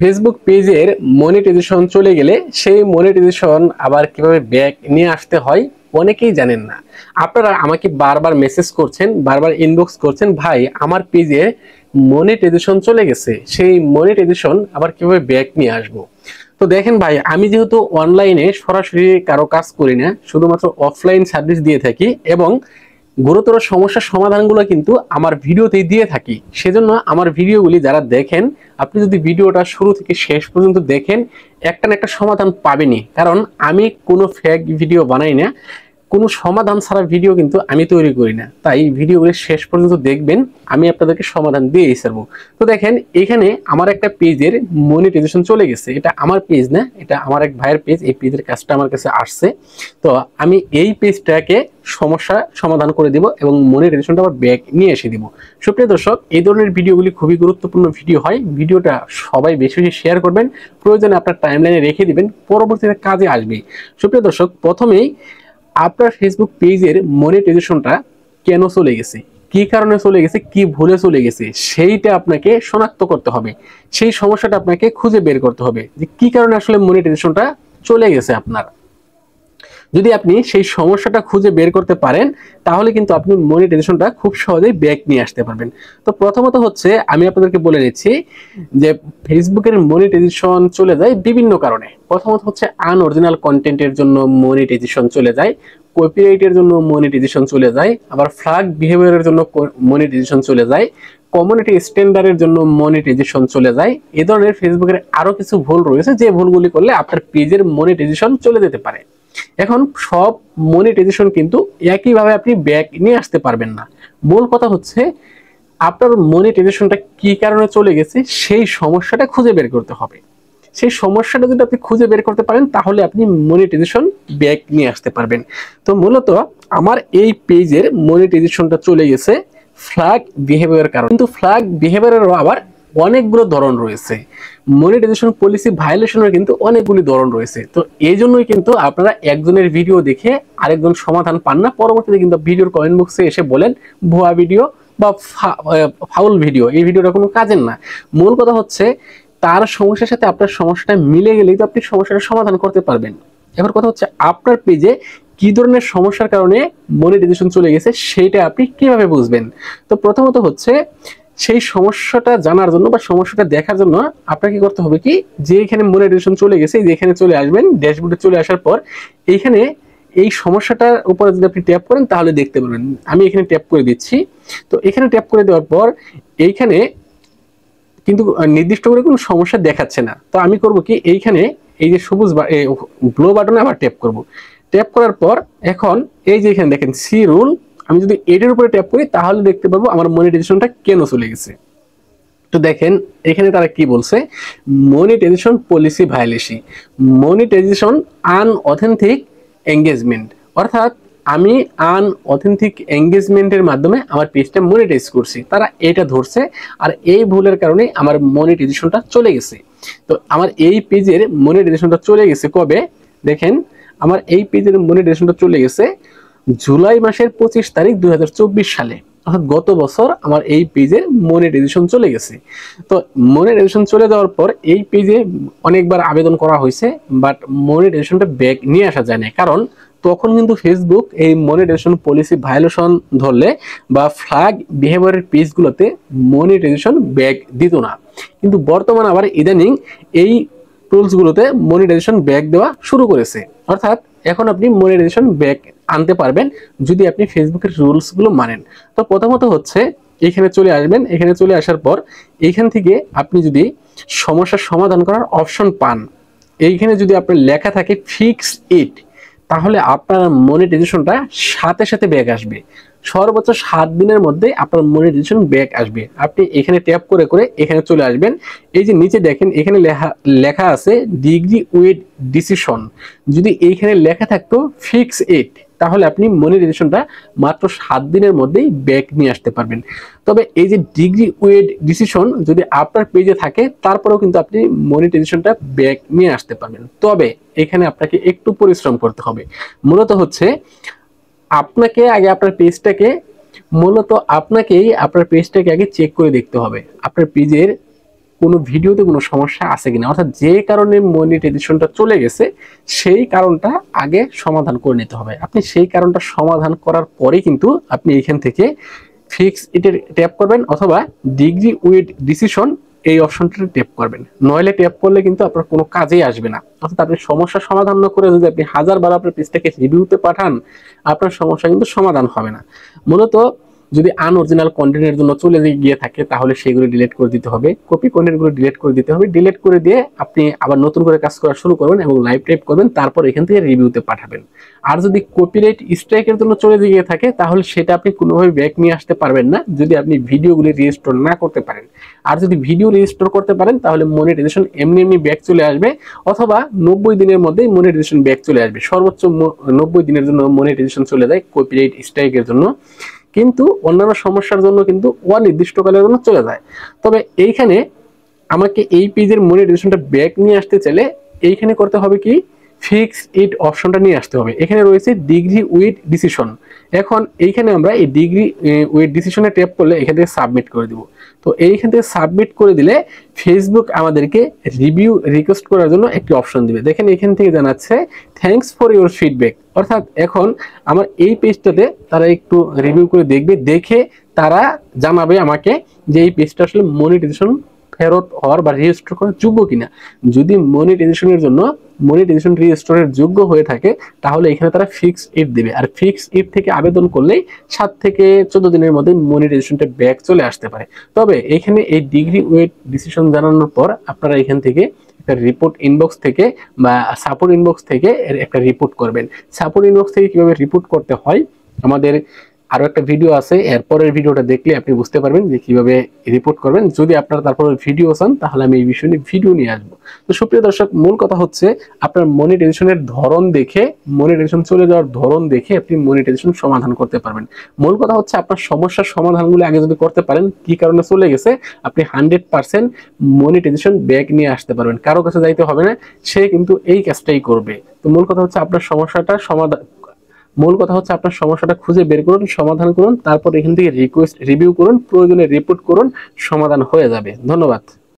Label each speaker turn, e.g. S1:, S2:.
S1: Facebook পেজের monetization চলে গেলে সেই মনিটাইজেশন আবার কিভাবে ব্যাক নিয়ে আসতে হয় অনেকেই জানেন না। আপনারা আমাকে বারবার মেসেজ করছেন, বারবার ইনবক্স করছেন, ভাই আমার পেজে মনিটাইজেশন চলে গেছে, সেই মনিটাইজেশন আবার কিভাবে ব্যাক নিয়ে আসবো। তো দেখেন ভাই, আমি যেহেতু অনলাইনে সরাসরি কারো কাজ করি না, শুধুমাত্র অফলাইন সার্ভিস দিয়ে থাকি এবং গুরুতর সমস্যার সমাধানগুলো কিন্তু আমার ভিডিওতেই দিয়ে থাকি। সেজন্য আমার ভিডিওগুলি যারা দেখেন, আপনি যদি ভিডিওটা শুরু থেকে শেষ পর্যন্ত দেখেন, একটা না একটা সমাধান পাবেনই। কারণ আমি কোনো ফেক ভিডিও বানাই না, কোনো সমাধান ছাড়া ভিডিও কিন্তু আমি তৈরি করি না। তাই ভিডিওগুলি শেষ পর্যন্ত দেখবেন, আমি আপনাদেরকে সমাধান দিয়েই ছাড়বো। তো দেখেন, এখানে আমার একটা পেজের মনিটাইজেশন চলে গেছে। এটা আমার পেজ না, এটা আমার এক ভাইয়ের পেজ। এই পেজের কাজটা আমার কাছে আসছে। তো আমি এই পেজটাকে সমস্যা সমাধান করে দিব এবং মনিটাইজেশনটা আবার ব্যাক নিয়ে এসে দিব। সুপ্রিয় দর্শক, এই ধরনের ভিডিওগুলি খুবই গুরুত্বপূর্ণ ভিডিও হয়। ভিডিওটা সবাই বেশি বেশি শেয়ার করবেন, প্রয়োজনে আপনার টাইমলাইনে রেখে দিবেন, পরবর্তীতে কাজে আসবে। সুপ্রিয় দর্শক, প্রথমেই আপনার ফেসবুক পেজের মনিটাইজেশনটা কেন চলে গেছে, কি কারণে চলে গেছে, কি ভুলে চলে গেছে, সেইটা আপনাকে শনাক্ত করতে হবে। সেই সমস্যাটা আপনাকে খুঁজে বের করতে হবে যে কি কারণে আসলে মনিটাইজেশনটা চলে গেছে আপনার। যদি আপনি সেই সমস্যাটা খুঁজে বের করতে পারেন, তাহলে কিন্তু আপনি মনিটাইজেশনটা খুব সহজেই ব্যাক নিয়ে আসতে পারবেন। তো প্রথমত হচ্ছে, আমি আপনাদেরকে বলে নিচ্ছি যে ফেসবুকের মনিটাইজেশন চলে যায় বিভিন্ন কারণে। প্রথমত হচ্ছে আনঅরিজিনাল কন্টেন্টের জন্য মনিটাইজেশন চলে যায়, কপিরাইটের জন্য মনিটাইজেশন চলে যায়, আবার ফ্ল্যাগ বিহেভিয়ারের জন্য মনিটাইজেশন চলে যায়, কমিউনিটি স্ট্যান্ডার্ডের জন্য মনিটাইজেশন চলে যায়। এই ধরনের ফেসবুকের আরো কিছু ভুল রয়েছে, যে ভুলগুলি করলে আপনার পেজের মনিটাইজেশন চলে যেতে পারে। এখন সব মনিটাইজেশন কিন্তু একইভাবে আপনি ব্যাক নিয়ে আসতে পারবেন না। মূল কথা হচ্ছে, আপনার মনিটাইজেশনটা কি কারণে চলে গেছে সেই সমস্যাটা খুঁজে বের করতে হবে। সেই সমস্যাটা যদি আপনি খুঁজে বের করতে পারেন, তাহলে আপনি মনিটাইজেশন ব্যাক নিয়ে আসতে পারবেন। তো মূলত আমার এই পেজের মনিটাইজেশনটা চলে গেছে ফ্ল্যাগ বিহেভিয়ার কারণে। কিন্তু ফ্ল্যাগ বিহেভিয়ারেরও আবার অনেকগুলো ধরন রয়েছে। মনিটাইজেশন পলিসি ভায়োলেশনের কিন্তু অনেকগুলি ধরন রয়েছে। তো এই জন্যই কিন্তু আপনারা একজনের ভিডিও দেখে আরেকজন সমাধান পান না, পরবর্তীতে কিন্তু ভিডিওর কমেন্ট বক্সে এসে বলেন ভুয়া ভিডিও বা ফাউল ভিডিও, এই ভিডিওটা কোনো কাজের না। মূল কথা হচ্ছে, তার সমস্যার সাথে আপনার সমস্যাটা মিলে গেলেই তো আপনি সমস্যাটা সমাধান করতে পারবেন। এবার কথা হচ্ছে, আপনার পেজে কি ধরনের সমস্যার কারণে মনিটাইজেশন চলে গেছে সেইটা আপনি কিভাবে বুঝবেন। তো প্রথমত হচ্ছে, সেই সমস্যাটা জানার জন্য বা সমস্যাটা দেখার জন্য আপনাকে করতে হবে কি, যে এখানে মনিটাইজেশন চলে গেছে, যে এখানে চলে আসবেন, ড্যাশবোর্ডে চলে আসার পর এইখানে এই সমস্যাটার উপরে যদি আপনি ট্যাপ করেন, তাহলে দেখতে পারবেন। আমি এখানে ট্যাপ করে দিচ্ছি। তো এখানে ট্যাপ করে দেওয়ার পর এইখানে কিন্তু নির্দিষ্ট করে কোনো সমস্যা দেখাচ্ছে না। তো আমি করব কি, এইখানে এই যে সবুজ ব্লু বাটনে আবার ট্যাপ করব। ট্যাপ করার পর এখন এই যে এখানে দেখেন সি রুল, আমি যদি এটার উপরে ট্যাপ করি, তাহলে দেখতে পাবো আমার মনিটাইজেশনটা কেন চলে গেছে। তো দেখেন এখানে তারা কি বলছে, monetization policy violation, monetization unauthentic engagement. অর্থাৎ আমি আনঅথেন্টিক এঙ্গেজমেন্টের মাধ্যমে আমার পেজটা মনিটাইজ করছি, তারা এটা ধরছে। আর এই ভুলের কারণে আমার মনিটাইজেশনটা চলে গেছে। তো আমার এই পেজের মনিটাইজেশনটা চলে গেছে কবে, দেখেন আমার এই পেজের মনিটাইজেশনটা চলে গেছে জুলাই মাসের 25 তারিখ 2024 সালে। অর্থাৎ গত বছর আমার এই পেজের মনিটাইজেশন চলে গেছে। তো মনিটাইজেশন চলে যাওয়ার পর এই পেজে অনেকবার আবেদন করা হয়েছে, বাট মনিটাইজেশনটা ব্যাক নিয়ে আসা যায় না। কারণ তখন কিন্তু ফেসবুক এই মনিটাইজেশন পলিসি ভায়োলেশন ধরলে বা ফ্ল্যাগ বিহেভিয়ারের পেজগুলোতে মনিটাইজেশন ব্যাক দিত না। কিন্তু বর্তমানে আবার ইদানিং এই টুলসগুলোতে মনিটাইজেশন ব্যাক দেওয়া শুরু করেছে। অর্থাৎ এখন আপনি মনিটাইজেশন ব্যাক আনতে পারবেন যদি আপনি ফেসবুকের রুলসগুলো মানেন। তো প্রথমত হচ্ছে, এখানে চলে আসবেন। এখানে চলে আসার পর এইখান থেকে আপনি যদি সমস্যার সমাধান করার অপশন পান, এইখানে যদি আপনার লেখা থাকে ফিক্স ইট, তাহলে আপনার মনিটাইজেশনটা সাথে সাথে ব্যাক আসবে। সর্বোচ্চ 7 দিনের মধ্যে আপনার মনিটাইজেশন ব্যাক আসবে। আপনি এখানে ট্যাপ করে করে এখানে চলে আসবেন। এই যে নিচে দেখেন এখানে লেখা আছে ডিগ্রি উইথ ডিসিশন, যদি এইখানে লেখা থাকতো ফিক্স ইট, তাহলে আপনি মনিটাইজেশনটা মাত্র 7 দিনের মধ্যেই ব্যাক নিয়ে আসতে পারবেন। তবে এই যে ডিগ্রি উইথ ডিসিশন যদি আপনার পেজে থাকে, তারপরেও কিন্তু আপনি মনিটাইজেশনটা ব্যাক নিয়ে আসতে পারবেন। তবে এখানে আপনাকে একটু পরিশ্রম করতে হবে। মূলত হচ্ছে, আপনাকে আগে আপনার পেজটাকে আগে চেক করে দেখতে হবে আপনার পেজের কোনো ভিডিওতে কোনো সমস্যা আছে কিনা, অর্থাৎ যে কারণে মনিটাইজেশনটা চলে গেছে সেই কারণটা আগে সমাধান করে নিতে হবে। আপনি সেই কারণটা সমাধান করার পরে কিন্তু আপনি এখান থেকে ফিক্স ইটে ট্যাপ করবেন অথবা ডিগ্রি উইথ ডিসিশন এই অপশনটা ট্যাপ করবেন। নইলে ট্যাপ করলে কিন্তু আপনার কোনো কাজেই আসবে না। অর্থাৎ আপনি সমস্যার সমাধান না করে যদি আপনি 1000 বার আপনার পেজটাকে রিভিউতে পাঠান, আপনার সমস্যা কিন্তু সমাধান হবে না। মূলত যদি আনঅরিজিনাল কন্টেন্টের জন্য চলে গিয়ে থাকে তাহলে সেগুলো ডিলিট করে দিতে হবে, কপি কন্টেন্টগুলো ডিলিট করে দিতে হবে। ডিলিট করে দিয়ে আপনি আবার নতুন করে কাজ করা শুরু করবেন এবং লাইভ টাইপ করবেন, তারপর এখান থেকে রিভিউতে পাঠাবেন। আর যদি কপিরাইট স্ট্রাইকের জন্য চলে গিয়ে থাকে তাহলে সেটা আপনি কোনোভাবে ব্যাক নিয়ে আসতে পারবেন না যদি আপনি ভিডিওগুলি রেজিস্টোর না করতে পারেন। আর যদি ভিডিও রেজিস্টোর করতে পারেন তাহলে মনিটাইজেশন এমনি এমনি ব্যাক চলে আসবে, অথবা 90 দিনের মধ্যেই মনিটাইজেশন ব্যাক চলে আসবে। সর্বোচ্চ 90 দিনের জন্য মনিটাইজেশন চলে যায় কপিরাইট স্ট্রাইকের জন্য, কিন্তু অন্যান্য সমস্যার জন্য কিন্তু অনির্দিষ্টকালের জন্য চলে যায়। তবে এইখানে আমাকে এই পেজের মনিটাইজেশনটা ব্যাক নিয়ে আসতে চাইলে এইখানে করতে হবে কি, ফিক্স ইট অপশনটা নিয়ে আসতে হবে। এখানে রয়েছে ডিগ্রি উইথ ডিসিশন। এখন এইখানে আমরা এই ডিগ্রি উইথ ডিসিশনে ট্যাপ করলে এখান থেকে সাবমিট করে দিব। তো এইখান থেকে সাবমিট করে দিলে ফেসবুক আমাদেরকে রিভিউ রিকোয়েস্ট করার জন্য একটি অপশন দিবে। দেখেন এখান থেকে জানাচ্ছে থ্যাঙ্কস ফর ইউর ফিডব্যাক। অর্থাৎ এখন আমার এই পেজটাতে তারা একটু রিভিউ করে দেখবে, দেখে তারা জানাবে আমাকে যে এই পেজটা আসলে মনিটাইজেশন ফেরত হওয়ার বা রেজিস্টার করার যোগ্য কিনা। যদি মনিটাইজেশনের জন্য মনিটাইজেশন রেজিস্টারের যোগ্য হয়ে থাকে তাহলে এখানে তারা ফিক্স ইট দিবে। আর ফিক্স ইট থেকে আবেদন করলেই 7 থেকে 14 দিনের মধ্যে মনিটাইজেশনটা ব্যাক চলে আসতে পারে। তবে এখানে এই ডিগ্রি উইথ ডিসিশন জানানোর পর আপনারা এখান থেকে একটা রিপোর্ট ইনবক্স থেকে বা সাপোর্ট ইনবক্স থেকে একটা রিপোর্ট করবেন। সাপোর্ট ইনবক্স থেকে কিভাবে রিপোর্ট করতে হয় আমাদের আরো একটা ভিডিও আছে, এরপরের ভিডিওটা দেখলে আপনি বুঝতে পারবেন যে কিভাবে রিপোর্ট করবেন। যদি আপনারা তারপর ভিডিও চান তাহলে আমি এই বিষয় নিয়ে ভিডিও নিয়ে আসবো। তো সুপ্রিয় দর্শক, মূল কথা হচ্ছে আপনার মনিটাইজেশনের ধরন দেখে, মনিটাইজেশন চলে যাওয়ার ধরন দেখে আপনি মনিটাইজেশন সমাধান করতে পারবেন। মূল কথা হচ্ছে আপনার সমস্যার সমাধানগুলো আগে যদি করতে পারেন, কি কারণে চলে গেছে, আপনি 100% মনিটাইজেশন ব্যাক নিয়ে আসতে পারবেন। কারো কাছে যাইতে হবে না, সে কিন্তু এই কাজটাই করবে। তো মূল কথা হচ্ছে আপনার সমস্যাটা খুঁজে বের করুন, সমাধান করুন, তারপর এখান থেকে রিকোয়েস্ট রিভিউ করুন, প্রয়োজনে রিপোর্ট করুন, সমাধান হয়ে যাবে। ধন্যবাদ।